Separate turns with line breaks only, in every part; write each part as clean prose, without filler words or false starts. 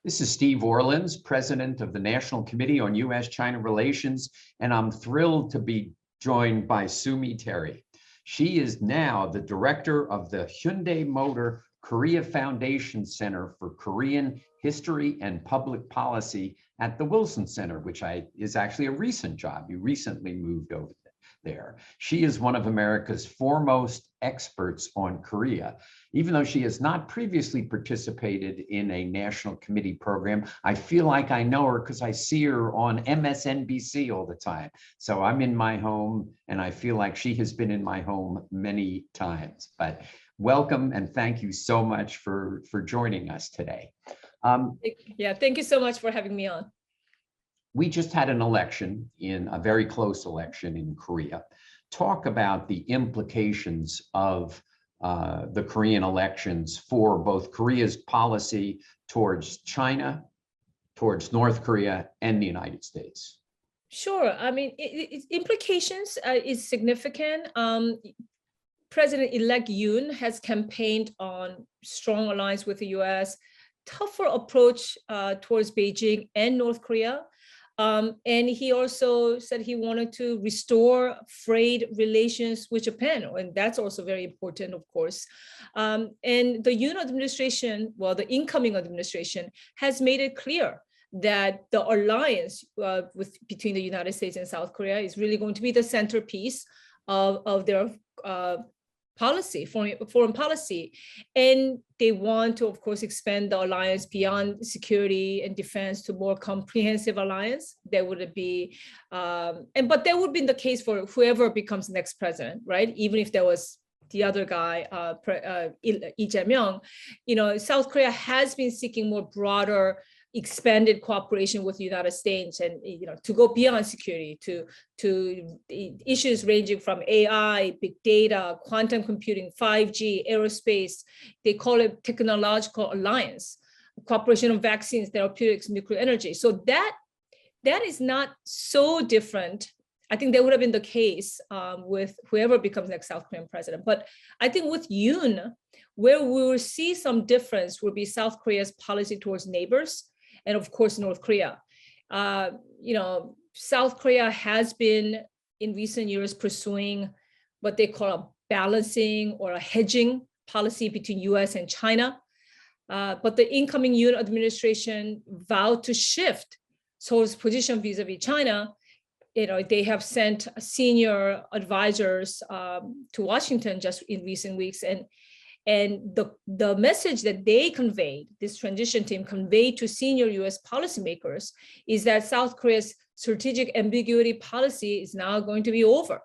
This is Steve Orlins, President of the National Committee on U.S.-China Relations, and I'm thrilled to be joined by Sumi Terry. She is now the director of the Hyundai Motor Korea Foundation Center for Korean History and Public Policy at the Wilson Center, which is actually a recent job. You recently moved over there. She is one of America's foremost experts on Korea. Even though she has not previously participated in a national committee program, I feel like I know her because I see her on MSNBC all the time. So I'm in my home and I feel like she has been in my home many times. But welcome and thank you so much for joining us today.
Yeah, thank you so much for having me on.
We just had an election, a very close election in Korea. Talk about the implications of the Korean elections for both Korea's policy towards China, towards North Korea, and the United States.
Sure. I mean, implications is significant. President-elect Yoon has campaigned on strong alliance with the U.S., tougher approach towards Beijing and North Korea. And he also said he wanted to restore frayed relations with Japan, and that's also very important, of course. And the Yoon administration, well, the incoming administration, has made it clear that the alliance between the United States and South Korea is really going to be the centerpiece of their foreign policy. And they want to, of course, expand the alliance beyond security and defense to more comprehensive alliance. That would be, but that would be the case for whoever becomes next president, right? Even if there was the other guy, Lee Jae-myung, South Korea has been seeking more broader expanded cooperation with the United States, and to go beyond security to issues ranging from AI, big data, quantum computing, 5G, aerospace. They call it technological alliance, cooperation on vaccines, therapeutics, nuclear energy. So that is not so different. I think that would have been the case with whoever becomes next South Korean president. But I think with Yoon, where we will see some difference will be South Korea's policy towards neighbors, and of course, North Korea. South Korea has been in recent years pursuing what they call a balancing or a hedging policy between U.S. and China. But the incoming Yoon administration vowed to shift Seoul's position vis-a-vis China. They have sent senior advisors to Washington just in recent weeks, and the message that they conveyed, this transition team conveyed to senior U.S. policymakers, is that South Korea's strategic ambiguity policy is now going to be over.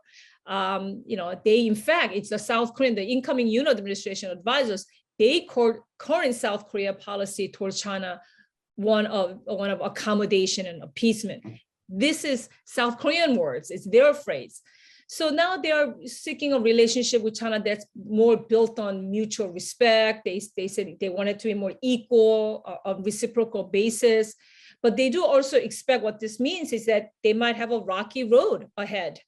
In fact, it's the incoming Yoon administration advisors, they call current South Korea policy towards China one of accommodation and appeasement. This is South Korean words, it's their phrase. So now they are seeking a relationship with China that's more built on mutual respect. They said they want it to be more equal, on reciprocal basis. But they do also expect what this means is that they might have a rocky road ahead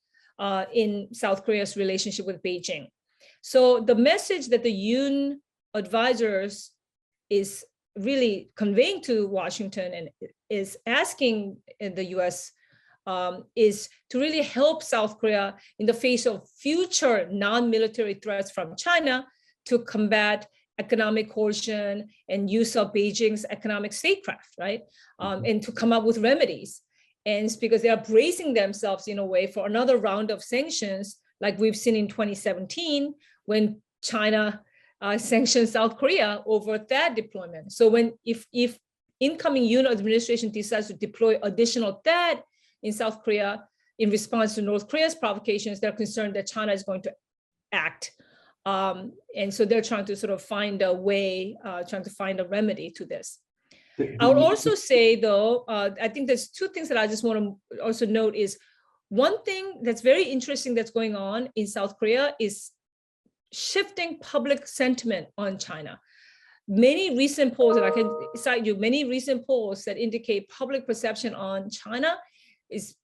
in South Korea's relationship with Beijing. So the message that the Yoon advisors is really conveying to Washington and is asking the U.S. Is to really help South Korea in the face of future non-military threats from China to combat economic coercion and use of Beijing's economic statecraft, right? And to come up with remedies. And it's because they are bracing themselves in a way for another round of sanctions, like we've seen in 2017, when China sanctioned South Korea over THAAD deployment. So if incoming Yoon administration decides to deploy additional THAAD in South Korea in response to North Korea's provocations, they're concerned that China is going to act. And so they're trying to sort of find a way, trying to find a remedy to this. I would also say, though, I think there's two things that I just want to also note is one thing that's very interesting that's going on in South Korea is shifting public sentiment on China. Many recent polls, and I can cite you, many recent polls that indicate public perception on China is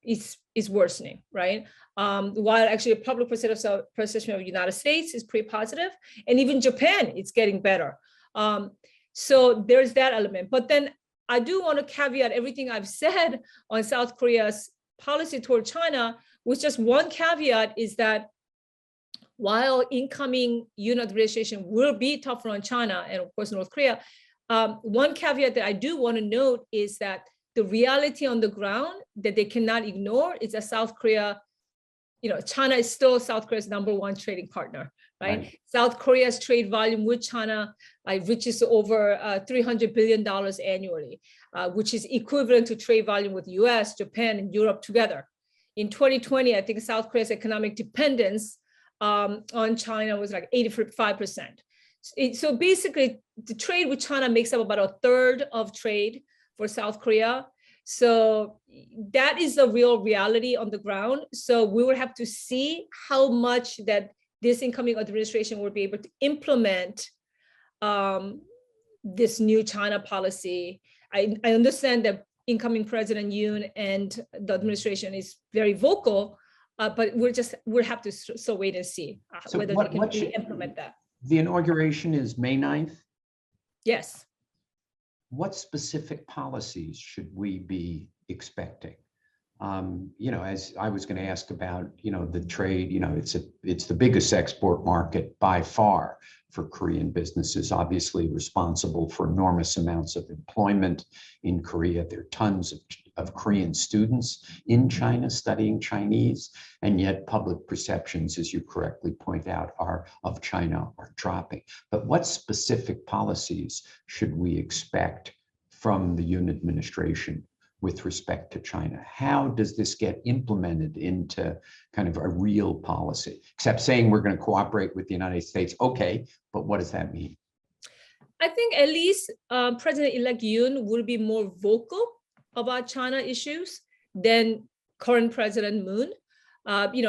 worsening, right? While actually public perception of the United States is pretty positive, and even Japan, it's getting better. So there's that element. But then I do want to caveat everything I've said on South Korea's policy toward China with just one caveat, is that while incoming Yoon administration will be tougher on China and of course North Korea, one caveat that I do want to note is that the reality on the ground that they cannot ignore is that South Korea, China is still South Korea's #1 trading partner, right? South Korea's trade volume with China reaches over $300 billion annually, which is equivalent to trade volume with U.S., Japan, and Europe together. In 2020, I think South Korea's economic dependence on China was like 85%. So basically, the trade with China makes up about a third of trade for South Korea. So that is the real reality on the ground. So we will have to see how much that this incoming administration will be able to implement this new China policy. I understand that incoming President Yoon and the administration is very vocal, but we'll have to so wait and see whether they can really implement that.
The inauguration is May 9th?
Yes.
What specific policies should we be expecting? As I was going to ask about, the trade, it's the biggest export market by far for Korean businesses, obviously responsible for enormous amounts of employment in Korea. There are tons of Korean students in China studying Chinese, and yet public perceptions, as you correctly point out, of China are dropping. But what specific policies should we expect from the Yoon administration with respect to China? How does this get implemented into kind of a real policy? Except saying we're going to cooperate with the United States, okay, but what does that mean?
I think at least President-elect Yoon will be more vocal about China issues than current President Moon.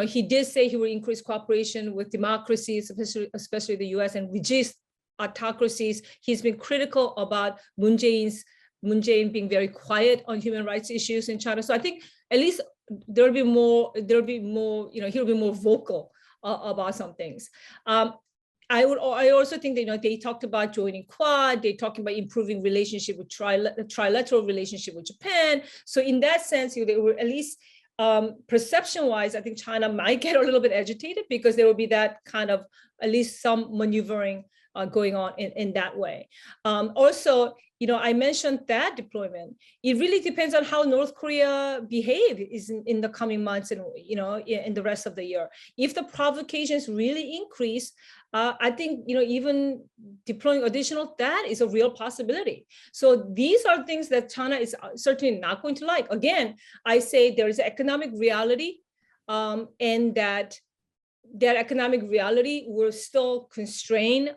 He did say he will increase cooperation with democracies, especially the U.S., and resist autocracies. He's been critical about Moon Jae-in being very quiet on human rights issues in China. So I think at least he'll be more vocal about some things. I also think that, they talked about joining Quad, they talked about improving relationship with trilateral relationship with Japan. So in that sense, they were at least perception-wise, I think China might get a little bit agitated because there will be that kind of at least some maneuvering going on in that way. Also, I mentioned that deployment. It really depends on how North Korea behaves in the coming months and in the rest of the year. If the provocations really increase, I think even deploying additional THAAD is a real possibility. So these are things that China is certainly not going to like. Again, I say there is economic reality, and that economic reality will still constrain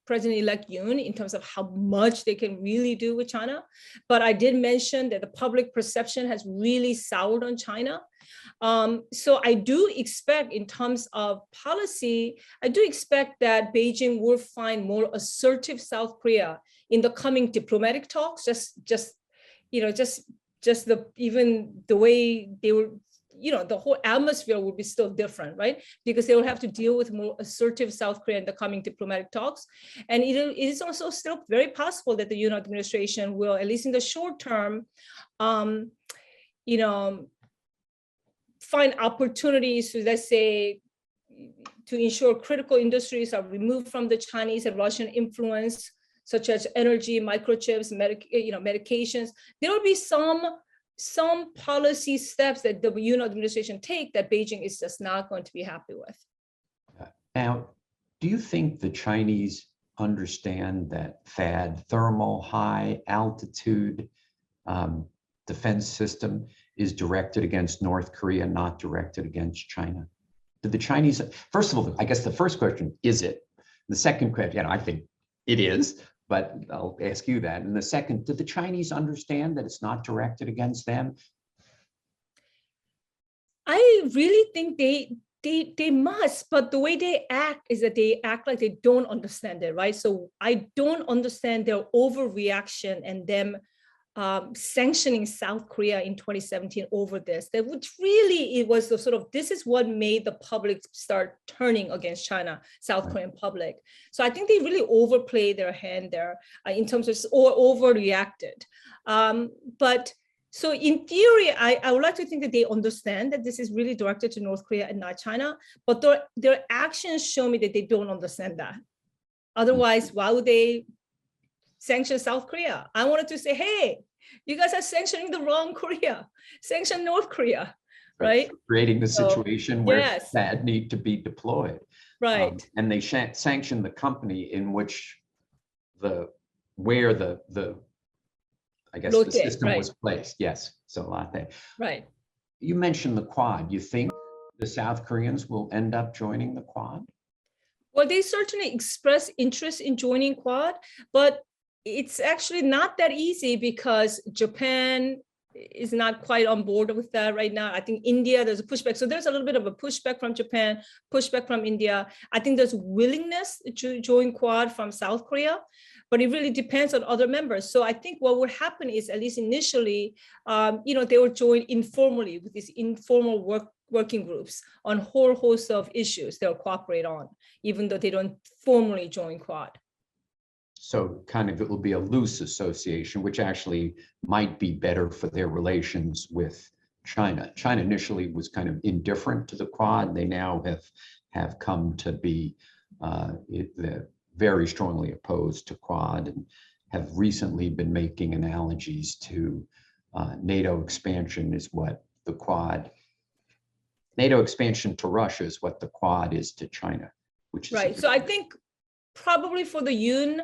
President-elect Yoon in terms of how much they can really do with China. But I did mention that the public perception has really soured on China. So I do expect, in terms of policy, I do expect that Beijing will find more assertive South Korea in the coming diplomatic talks. Even the way they were, the whole atmosphere will be still different, right? Because they will have to deal with more assertive South Korea in the coming diplomatic talks. And it is also still very possible that the Yoon administration will, at least in the short term, find opportunities to, let's say, to ensure critical industries are removed from the Chinese and Russian influence, such as energy, microchips, medications. There will be some policy steps that the Yoon administration take that Beijing is just not going to be happy with.
Now, do you think the Chinese understand that THAAD, thermal high altitude defense system, is directed against North Korea, not directed against China? Did the Chinese, first of all, I guess the first question, is it? The second question, I think it is, but I'll ask you that. And the second, did the Chinese understand that it's not directed against them?
I really think they must, but the way they act is that they act like they don't understand it, right? So I don't understand their overreaction and them sanctioning South Korea in 2017 over this, that which really it was the sort of, this is what made the public start turning against China, South Korean public. So I think they really overplayed their hand there in terms of, or overreacted. But so in theory, I would like to think that they understand that this is really directed to North Korea and not China, but their actions show me that they don't understand that. Otherwise, why would they sanction South Korea? I wanted to say, hey, you guys are sanctioning the wrong Korea. Sanction North Korea, right?
Creating the situation where
yes.
that need to be deployed.
Right.
And they sanction the company in which where the I guess the system was placed. Yes, so latte.
Right.
You mentioned the Quad. You think the South Koreans will end up joining the Quad?
Well, they certainly express interest in joining Quad, but it's actually not that easy because Japan is not quite on board with that right now. I think India, there's a pushback. So there's a little bit of a pushback from Japan, pushback from India. I think there's willingness to join Quad from South Korea, but it really depends on other members. So I think what would happen is, at least initially, they will join informally with these informal working groups on a whole host of issues they'll cooperate on, even though they don't formally join Quad.
So kind of it will be a loose association, which actually might be better for their relations with China. China initially was kind of indifferent to the Quad. They now have come to be very strongly opposed to Quad and have recently been making analogies to NATO expansion is what the Quad, NATO expansion to Russia is what the Quad is to China, which is
right. So I think probably for the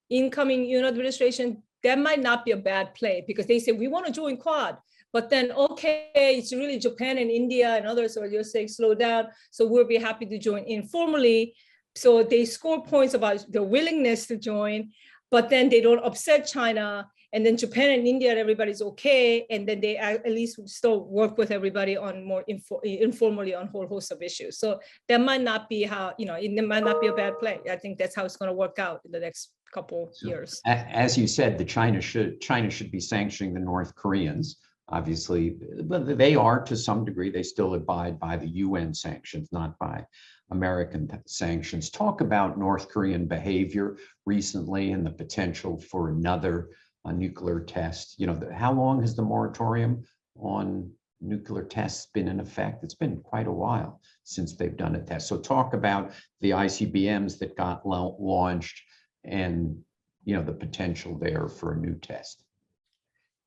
incoming Yoon administration, that might not be a bad play because they say we want to join Quad, but then okay, it's really Japan and India and others are just saying slow down. So we'll be happy to join informally. So they score points about their willingness to join, but then they don't upset China. And then Japan and India and everybody's okay. And then they at least still work with everybody on more informally on a whole host of issues. So that might not be how, it might not be a bad play. I think that's how it's going to work out in the next couple years.
As you said, China should be sanctioning the North Koreans, obviously, but they are to some degree, they still abide by the UN sanctions, not by American sanctions. Talk about North Korean behavior recently and the potential for another nuclear test. How long has the moratorium on nuclear tests been in effect? It's been quite a while since they've done a test. So talk about the ICBMs that got launched and the potential there for a new test.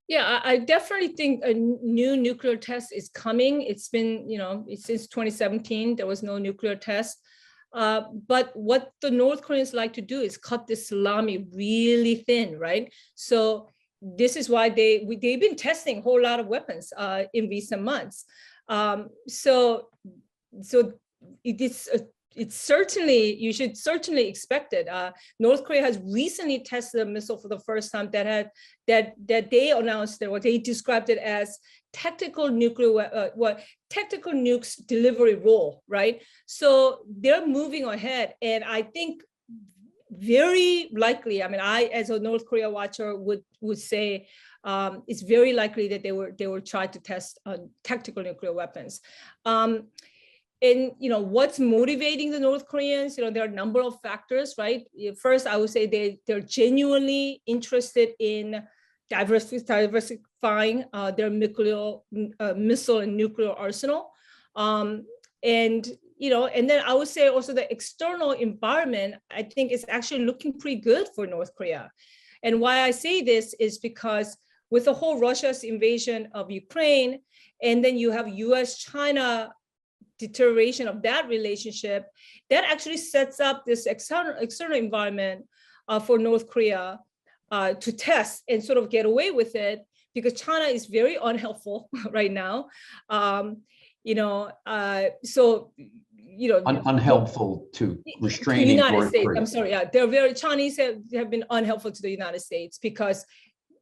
Yeah, I definitely think a new nuclear test is coming. It's been, since 2017, there was no nuclear test. But what the North Koreans like to do is cut the salami really thin, right? So this is why they've been testing a whole lot of weapons in recent months. So it's certainly, you should certainly expect it. North Korea has recently tested a missile for the first time that they announced that, what they described it as tactical tactical nukes delivery role, right? So they're moving ahead, and I think very likely, I as a North Korea watcher would say it's very likely that they will try to test tactical nuclear weapons. And what's motivating the North Koreans? There are a number of factors, right? First, I would say they're genuinely interested in diversifying their missile and nuclear arsenal, and then I would say also the external environment, I think, is actually looking pretty good for North Korea. And why I say this is because with the whole Russia's invasion of Ukraine, and then you have U.S. China deterioration of that relationship, that actually sets up this external environment for North Korea to test and sort of get away with it, because China is very unhelpful right now.
Unhelpful to restraining
the United
North
States.
Korea.
I'm sorry, yeah, Chinese have been unhelpful to the United States because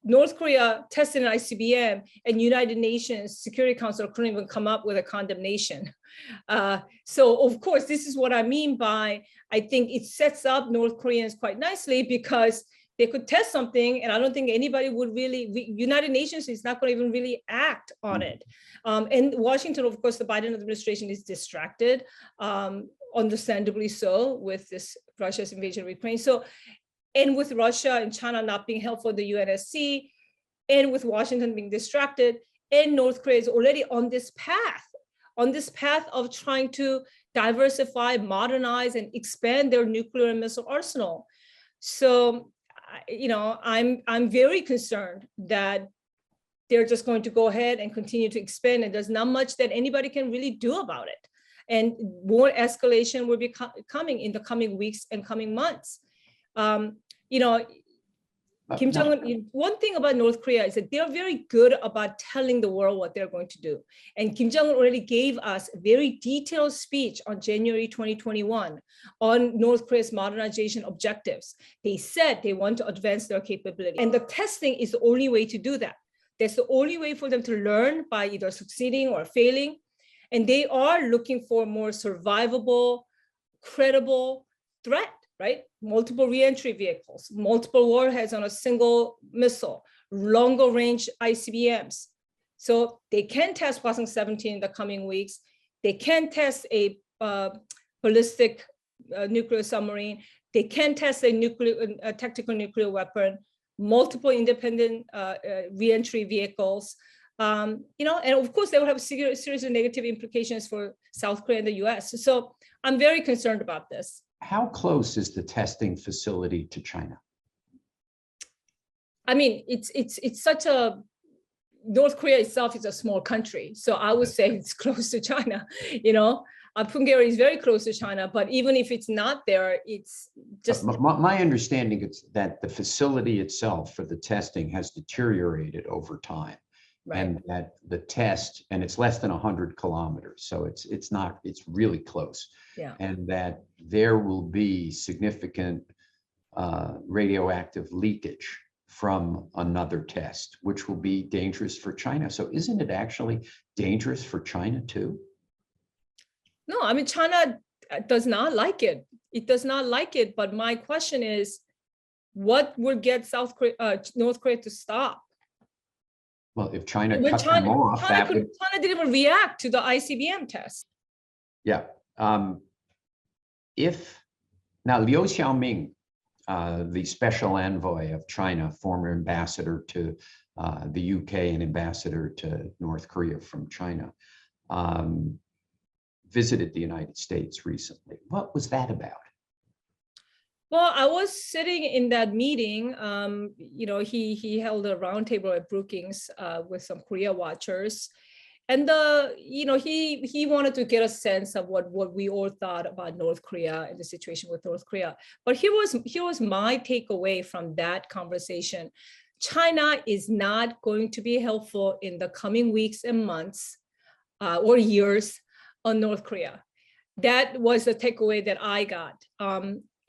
North Korea tested an ICBM and United Nations Security Council couldn't even come up with a condemnation. So of course, this is what I mean by, I think it sets up North Koreans quite nicely, because they could test something, and I don't think anybody would really, United Nations is not going to even really act on it. And Washington, of course, the Biden administration is distracted, understandably so, with this Russia's invasion of Ukraine. So, and with Russia and China not being helpful in the UNSC, and with Washington being distracted, and North Korea is already on this path of trying to diversify, modernize, and expand their nuclear and missile arsenal. So, I'm very concerned that they're just going to go ahead and continue to expand, and there's not much that anybody can really do about it. And more escalation will be coming in the coming weeks and coming months. Kim Jong-un, one thing about North Korea is that they're very good about telling the world what they're going to do. And Kim Jong-un already gave us a very detailed speech on January 2021 on North Korea's modernization objectives. They said they want to advance their capability. And the testing is the only way to do that. That's the only way for them to learn, by either succeeding or failing. And they are looking for more survivable, credible threat, right? Multiple reentry vehicles, multiple warheads on a single missile, longer range ICBMs. So they can test Hwasong-17 in the coming weeks. They can test a ballistic nuclear submarine. They can test a tactical nuclear weapon, multiple independent reentry vehicles. And of course, they will have a series of negative implications for South Korea and the U.S. So I'm very concerned about this.
How close is the testing facility to China?
I mean, it's such a, North Korea itself is a small country. So I would say it's close to China, Punggye is very close to China, but even if it's not there, it's just.
My understanding is that the facility itself for the testing has deteriorated over time. Right. And that the test, and it's less than 100 kilometers, so it's really close.
Yeah.
And that there will be significant radioactive leakage from another test, which will be dangerous for China. So isn't it actually dangerous for China too?
No, I mean, China does not like it. It does not like it. But my question is, what will get North Korea to stop?
Well, if China cut them off,
China didn't even react to the ICBM test.
Yeah. Now Liu Xiaoming, the special envoy of China, former ambassador to the UK and ambassador to North Korea from China, visited the United States recently. What was that about?
Well, I was sitting in that meeting. He held a roundtable at Brookings with some Korea watchers, and he wanted to get a sense of what we all thought about North Korea and the situation with North Korea. But here was my takeaway from that conversation: China is not going to be helpful in the coming weeks and months or years on North Korea. That was the takeaway that I got.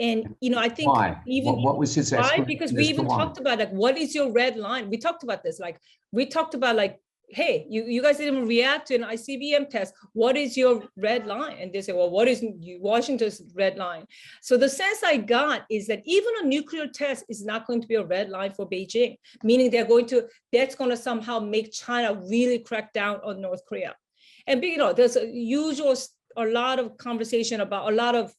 And I think
why? What was his
why? Because we even talked about, like, what is your red line? We talked about this. Like, we talked about, like, hey, you guys didn't react to an ICBM test. What is your red line? And they say, well, what is Washington's red line? So the sense I got is that even a nuclear test is not going to be a red line for Beijing, meaning that's going to somehow make China really crack down on North Korea. And there's a lot of conversation about a lot of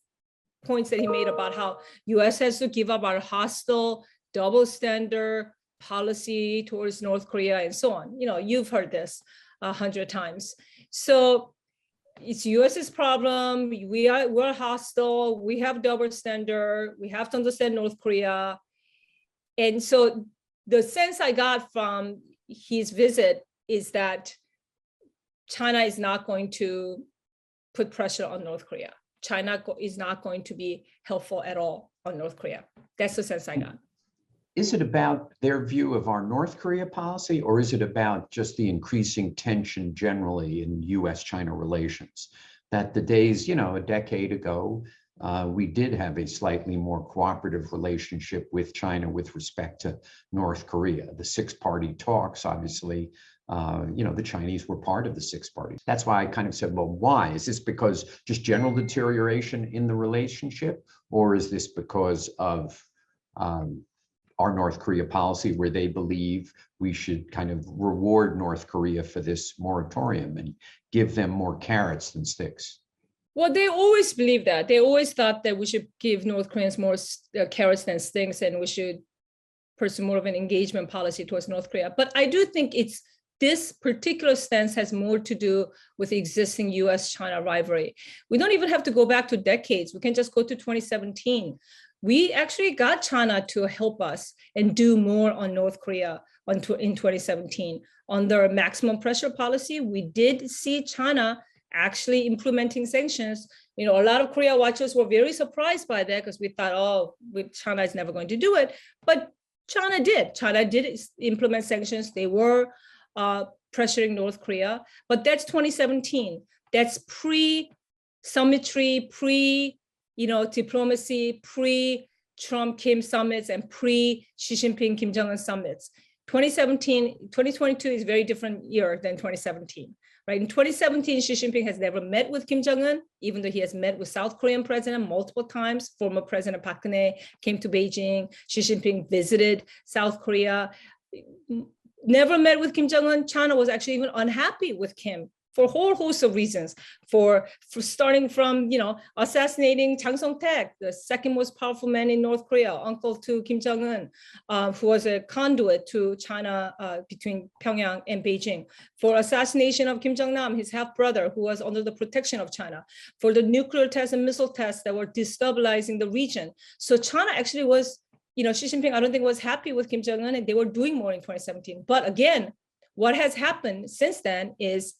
points that he made about how U.S. has to give up our hostile, double standard policy towards North Korea and so on. You've heard this 100 times. So it's U.S.'s problem. We're hostile. We have double standard. We have to understand North Korea. And so the sense I got from his visit is that China is not going to put pressure on North Korea. China is not going to be helpful at all on North Korea. That's the sense I got.
Is it about their view of our North Korea policy, or is it about just the increasing tension generally in U.S.-China relations? That the days, a decade ago, we did have a slightly more cooperative relationship with China with respect to North Korea. The six-party talks, obviously, the Chinese were part of the six parties. That's why I kind of said, well, why? Is this because just general deterioration in the relationship, or is this because of our North Korea policy, where they believe we should kind of reward North Korea for this moratorium and give them more carrots than sticks?
Well, they always believed that. They always thought that we should give North Koreans more carrots than sticks, and we should pursue more of an engagement policy towards North Korea. But I do think this particular stance has more to do with the existing U.S.-China rivalry. We don't even have to go back to decades. We can just go to 2017. We actually got China to help us and do more on North Korea in 2017. On their maximum pressure policy, we did see China actually implementing sanctions. A lot of Korea watchers were very surprised by that, because we thought, oh, China is never going to do it. But China did. China did implement sanctions. They were pressuring North Korea, but that's 2017. That's pre-summitry, diplomacy, pre-Trump-Kim summits, and pre-Xi Jinping-Kim Jong-un summits. 2022 is a very different year than 2017. Right? In 2017, Xi Jinping has never met with Kim Jong-un, even though he has met with South Korean president multiple times. Former President Park Geun-hye came to Beijing. Xi Jinping visited South Korea. Never met with Kim Jong-un. China was actually even unhappy with Kim for a whole host of reasons, for starting from, assassinating Jang Song-taek, the second most powerful man in North Korea, uncle to Kim Jong-un, who was a conduit to China between Pyongyang and Beijing, for assassination of Kim Jong-nam, his half-brother, who was under the protection of China, for the nuclear tests and missile tests that were destabilizing the region. So China actually was, Xi Jinping, I don't think, was happy with Kim Jong-un, and they were doing more in 2017. But again, what has happened since then is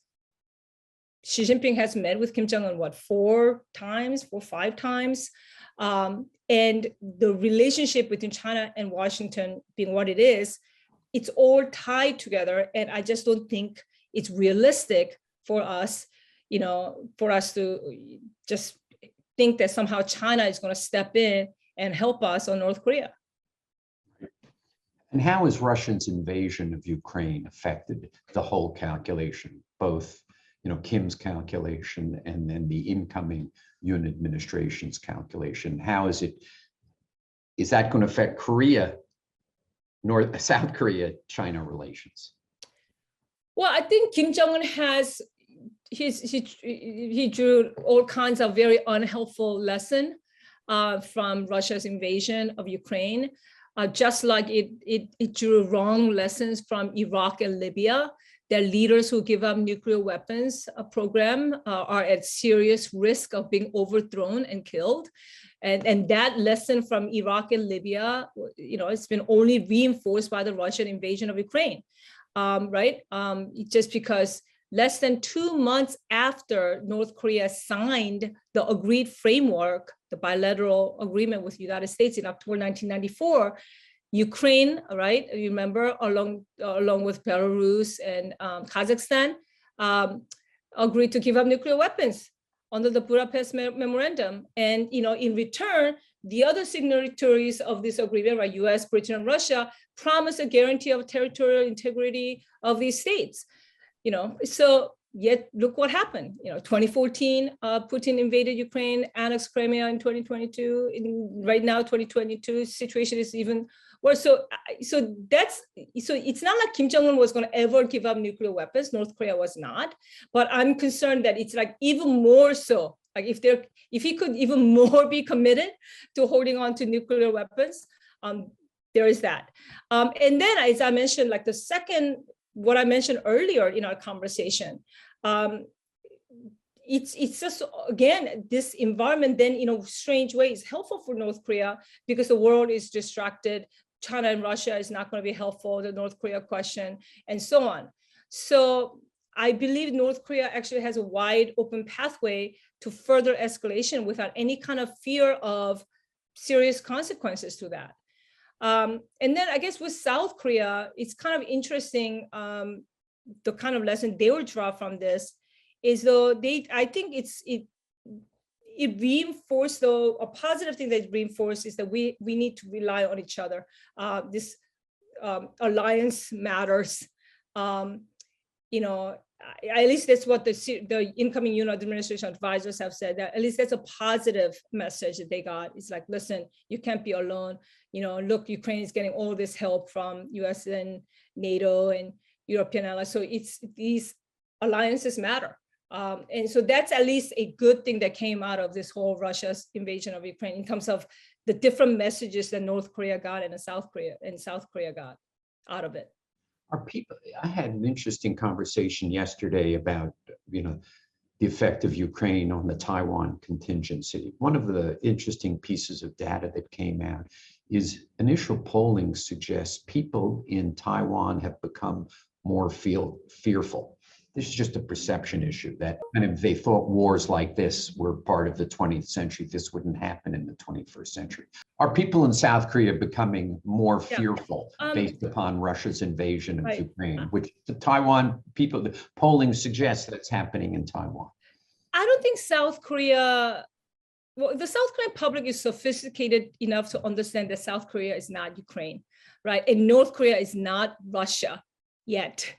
Xi Jinping has met with Kim Jong-un, 4 times, 5 times. And the relationship between China and Washington being what it is, it's all tied together. And I just don't think it's realistic for us, to just think that somehow China is going to step in and help us on North Korea.
And how has Russia's invasion of Ukraine affected the whole calculation, both Kim's calculation and then the incoming Yoon administration's calculation? How is that going to affect South Korea-China relations?
Well, I think Kim Jong-un has, he drew all kinds of very unhelpful lessons from Russia's invasion of Ukraine, just like it drew wrong lessons from Iraq and Libya. Their leaders who give up nuclear weapons program are at serious risk of being overthrown and killed. And that lesson from Iraq and Libya, it's been only reinforced by the Russian invasion of Ukraine, right? Just because less than 2 months after North Korea signed the agreed framework, the bilateral agreement with the United States in October 1994, Ukraine, right? You remember, along with Belarus and Kazakhstan, agreed to give up nuclear weapons under the Budapest Memorandum. And in return, the other signatories of this agreement, right, U.S., Britain, and Russia, promised a guarantee of territorial integrity of these states. So yet look what happened. 2014, Putin invaded Ukraine, annexed Crimea in 2022. Right now, 2022, situation is even worse. So it's not like Kim Jong-un was going to ever give up nuclear weapons. North Korea was not. But I'm concerned that it's like even more so. Like if he could even more be committed to holding on to nuclear weapons, there is that. And then, as I mentioned, like the second, what I mentioned earlier in our conversation, it's just, again, this environment then in a strange way is helpful for North Korea because the world is distracted. China and Russia is not going to be helpful, the North Korea question, and so on. So I believe North Korea actually has a wide open pathway to further escalation without any kind of fear of serious consequences to that. And then I guess with South Korea, it's kind of interesting, the kind of lesson they will draw from this is though I think it reinforced, though, a positive thing that it reinforced is that we need to rely on each other. This alliance matters. at least that's what the incoming Yoon administration advisors have said, that at least that's a positive message that they got. It's like, listen, you can't be alone. Look, Ukraine is getting all this help from US and NATO and European allies. So these alliances matter. And so that's at least a good thing that came out of this whole Russia's invasion of Ukraine in terms of the different messages that North Korea got and South Korea got out of it.
I had an interesting conversation yesterday about, the effect of Ukraine on the Taiwan contingency. One of the interesting pieces of data that came out is initial polling suggests people in Taiwan have become more fearful. This is just a perception issue that kind of they thought wars like this were part of the 20th century. This wouldn't happen in the 21st century. Are people in South Korea becoming more fearful based upon Russia's invasion of Ukraine, which the Taiwan people, the polling suggests that's happening in Taiwan?
I don't think South Korea, well, the South Korean public is sophisticated enough to understand that South Korea is not Ukraine, right? And North Korea is not Russia yet,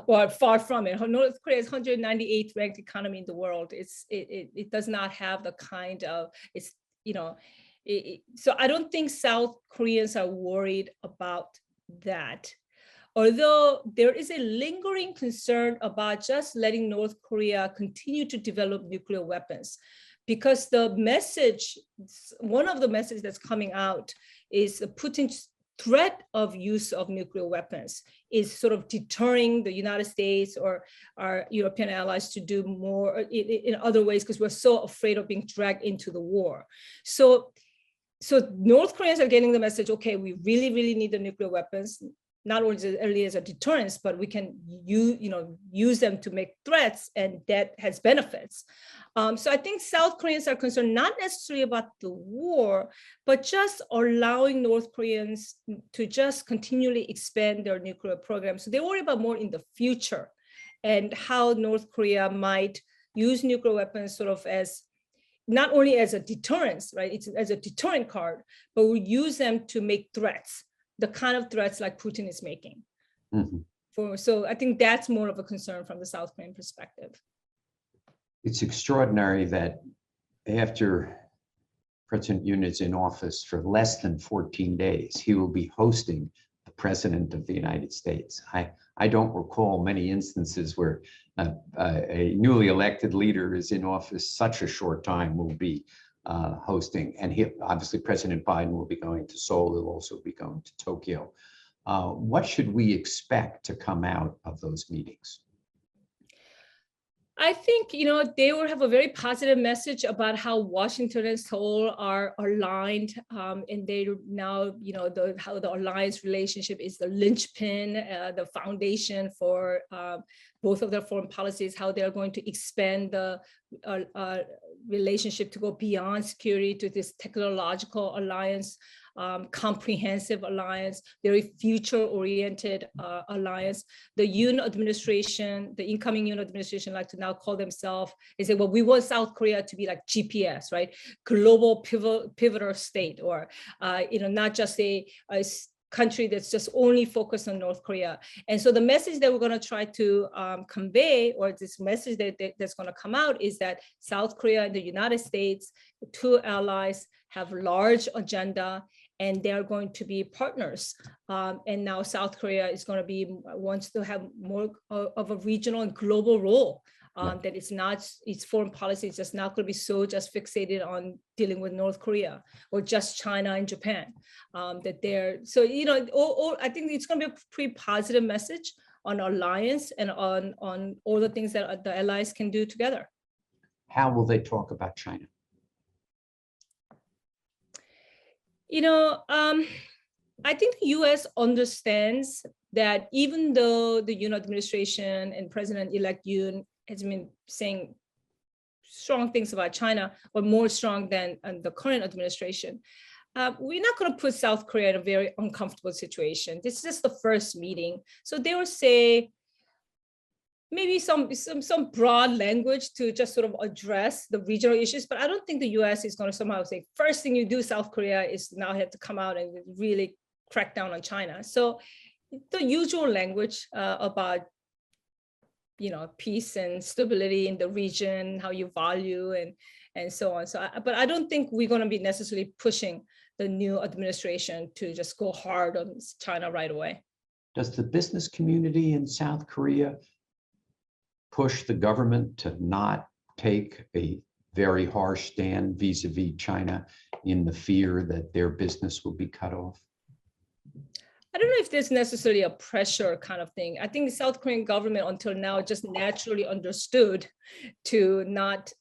or far from it. North Korea is 198th ranked economy in the world. It does not have the kind of, so I don't think South Koreans are worried about that. Although there is a lingering concern about just letting North Korea continue to develop nuclear weapons, because one of the messages that's coming out is Putin's threat of use of nuclear weapons is sort of deterring the United States or our European allies to do more in other ways, because we're so afraid of being dragged into the war. So North Koreans are getting the message, okay, we really, really need the nuclear weapons, not only as a deterrence, but we can use them to make threats, and that has benefits. So I think South Koreans are concerned not necessarily about the war, but just allowing North Koreans to just continually expand their nuclear program. So they worry about more in the future and how North Korea might use nuclear weapons sort of as not only as a deterrence, right? It's as a deterrent card, but we use them to make threats, the kind of threats like Putin is making. So I think that's more of a concern from the South Korean perspective.
It's extraordinary that after President Yoon is in office for less than 14 days, he will be hosting the President of the United States. I don't recall many instances where a newly elected leader is in office such a short time will be hosting. And obviously President Biden will be going to Seoul. He'll also be going to Tokyo. What should we expect to come out of those meetings?
I think, they will have a very positive message about how Washington and Seoul are aligned, and they now, how the alliance relationship is the linchpin, the foundation for both of their foreign policies, how they're going to expand the relationship to go beyond security to this technological alliance, comprehensive alliance, very future-oriented alliance. The Yoon administration, the incoming Yoon administration, like to now call themselves, they say, well, we want South Korea to be like GPS, right? Global pivotal state, or not just a country that's just only focused on North Korea. And so the message that we're going to try to convey, or this message that's going to come out, is that South Korea and the United States, the two allies, have large agenda, and they're going to be partners. And now South Korea is going to wants to have more of a regional and global role. That its foreign policy is just not going to be just fixated on dealing with North Korea or just China and Japan. I think it's going to be a pretty positive message on alliance and on all the things that the allies can do together.
How will they talk about China?
I think the U.S. understands that even though the Yoon administration and President-elect Yoon has been saying strong things about China, or more strong than the current administration, we're not going to put South Korea in a very uncomfortable situation. This is just the first meeting. So they will say maybe some broad language to just sort of address the regional issues, but I don't think the U.S. is going to somehow say, first thing you do, South Korea, is now have to come out and really crack down on China. So the usual language about peace and stability in the region, how you value and so on. So, but I don't think we're going to be necessarily pushing the new administration to just go hard on China right away.
Does the business community in South Korea push the government to not take a very harsh stand vis-a-vis China in the fear that their business will be cut off?
I don't know if there's necessarily a pressure kind of thing. I think the South Korean government until now just naturally understood to not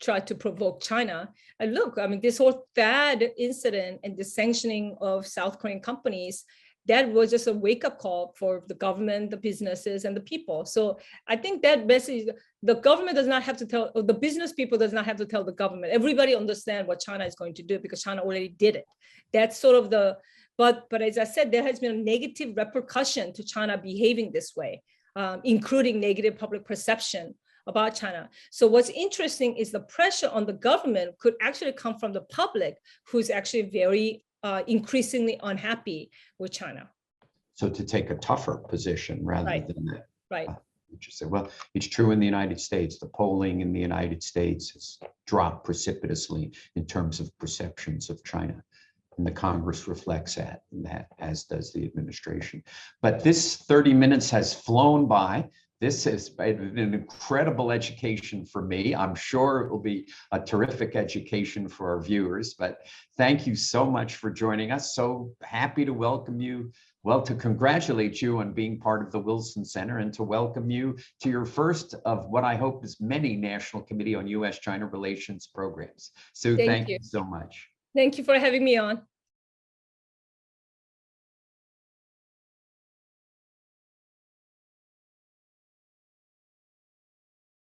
try to provoke China. And look, I mean, this whole THAAD incident and the sanctioning of South Korean companies, that was just a wake-up call for the government, the businesses, and the people. So I think that message, the government does not have to tell, or the business people does not have to tell the government. Everybody understands what China is going to do because China already did it. That's sort of the, but as I said, there has been a negative repercussion to China behaving this way, including negative public perception about China. So what's interesting is the pressure on the government could actually come from the public, who's actually very increasingly unhappy with China.
So to take a tougher position rather than that.
Right.
Interesting. Well, it's true in the United States. The polling in the United States has dropped precipitously in terms of perceptions of China. And the Congress reflects that, as does the administration. But this 30 minutes has flown by. This has been an incredible education for me. I'm sure it will be a terrific education for our viewers, but thank you so much for joining us. So happy to welcome you, well, to congratulate you on being part of the Wilson Center and to welcome you to your first of what I hope is many National Committee on U.S.-China Relations programs. So thank you so much.
Thank you for having me on.